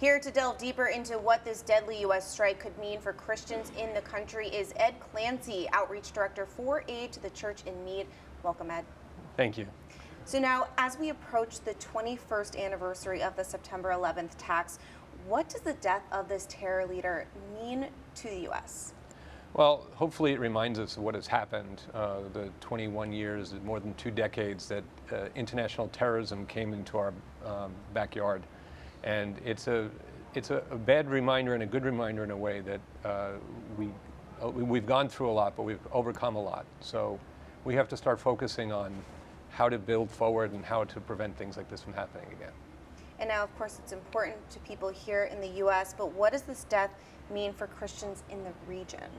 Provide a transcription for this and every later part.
Here to delve deeper into what this deadly U.S. strike could mean for Christians in the country is Ed Clancy, Outreach Director for Aid to the Church in Need. Welcome, Ed. Thank you. So now, as we approach the 21st anniversary of the September 11th attacks, what does the death of this terror leader mean to the U.S.? Well, hopefully it reminds us of what has happened, the 21 years, more than 2 decades that international terrorism came into our backyard. And it's a bad reminder and a good reminder in a way that we've gone through a lot, but we've overcome a lot. So we have to start focusing on how to build forward and how to prevent things like this from happening again. And now, of course, it's important to people here in the U.S., but what does this death mean for Christians in the region?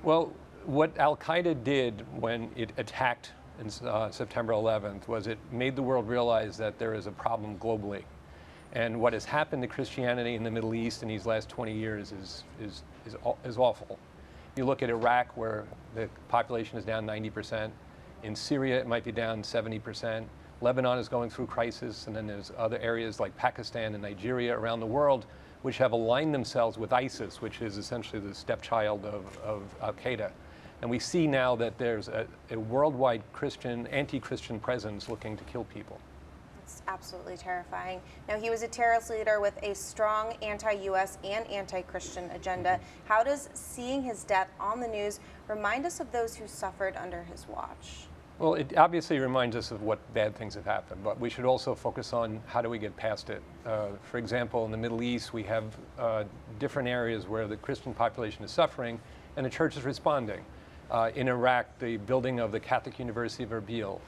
Well, what al-Qaeda did when it attacked in September 11th was it made the world realize that there is a problem globally. And what has happened to Christianity in the Middle East in these last 20 years is awful. You look at Iraq, where the population is down 90%. In Syria, it might be down 70%. Lebanon is going through crisis, and then there's other areas like Pakistan and Nigeria around the world which have aligned themselves with ISIS, which is essentially the stepchild of al-Qaeda. And we see now that there's a worldwide anti-Christian presence looking to kill people. It's absolutely terrifying. Now, he was a terrorist leader with a strong anti-U.S. and anti-Christian agenda. How does seeing his death on the news remind us of those who suffered under his watch? Well, it obviously reminds us of what bad things have happened, but we should also focus on how do we get past it. For example, in the Middle East, we have different areas where the Christian population is suffering, and the church is responding. In Iraq, the building of the Catholic University of Erbil.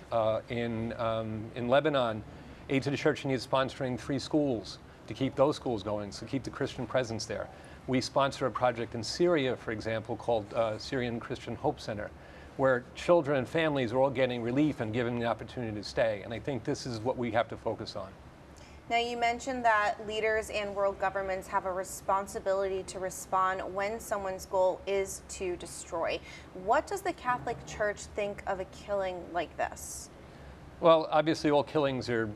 In Lebanon, Aid to the Church needs sponsoring 3 schools to keep those schools going, to keep the Christian presence there. We sponsor a project in Syria, for example, called Syrian Christian Hope Center, where children and families are all getting relief and given the opportunity to stay. And I think this is what we have to focus on. Now, you mentioned that leaders and world governments have a responsibility to respond when someone's goal is to destroy. What does the Catholic Church think of a killing like this? Well, obviously all killings are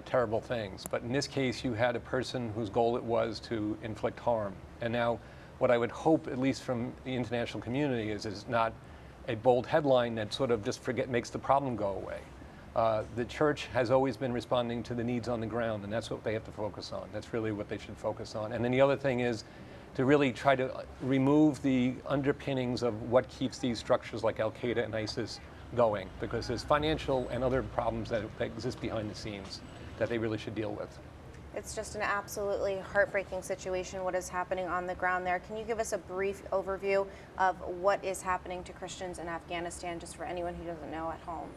terrible things, but in this case you had a person whose goal it was to inflict harm. And now what I would hope, at least from the international community, is not a bold headline that sort of just makes the problem go away. The church has always been responding to the needs on the ground, and that's what they have to focus on. That's really what they should focus on. And then the other thing is to really try to remove the underpinnings of what keeps these structures like al-Qaeda and ISIS going, because there's financial and other problems that exist behind the scenes that they really should deal with. It's just an absolutely heartbreaking situation, what is happening on the ground there. Can you give us a brief overview of what is happening to Christians in Afghanistan, just for anyone who doesn't know at home?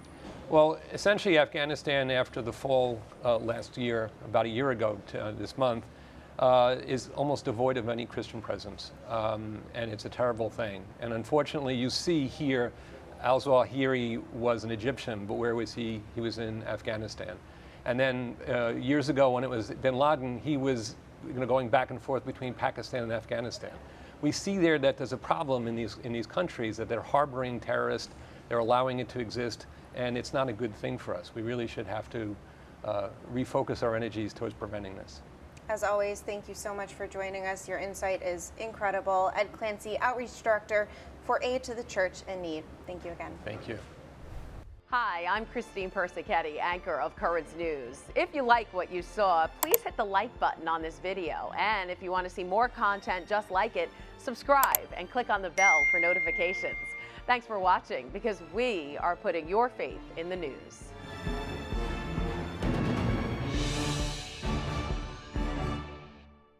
Well, essentially Afghanistan, after the fall last year, about a year ago this month, is almost devoid of any Christian presence. And it's a terrible thing. And unfortunately, you see here, al-Zawahiri was an Egyptian, but where was he? He was in Afghanistan. And then years ago, when it was bin Laden, he was going back and forth between Pakistan and Afghanistan. We see there that there's a problem in these countries, that they're harboring terrorists, they're allowing it to exist, and it's not a good thing for us. We really should have to refocus our energies towards preventing this. As always, thank you so much for joining us. Your insight is incredible. Ed Clancy, Outreach Director for Aid to the Church in Need. Thank you again. Thank you. Hi, I'm Christine Persichetti, anchor of Currents News. If you like what you saw, please hit the like button on this video. And if you want to see more content just like it, subscribe and click on the bell for notifications. Thanks for watching, because we are putting your faith in the news.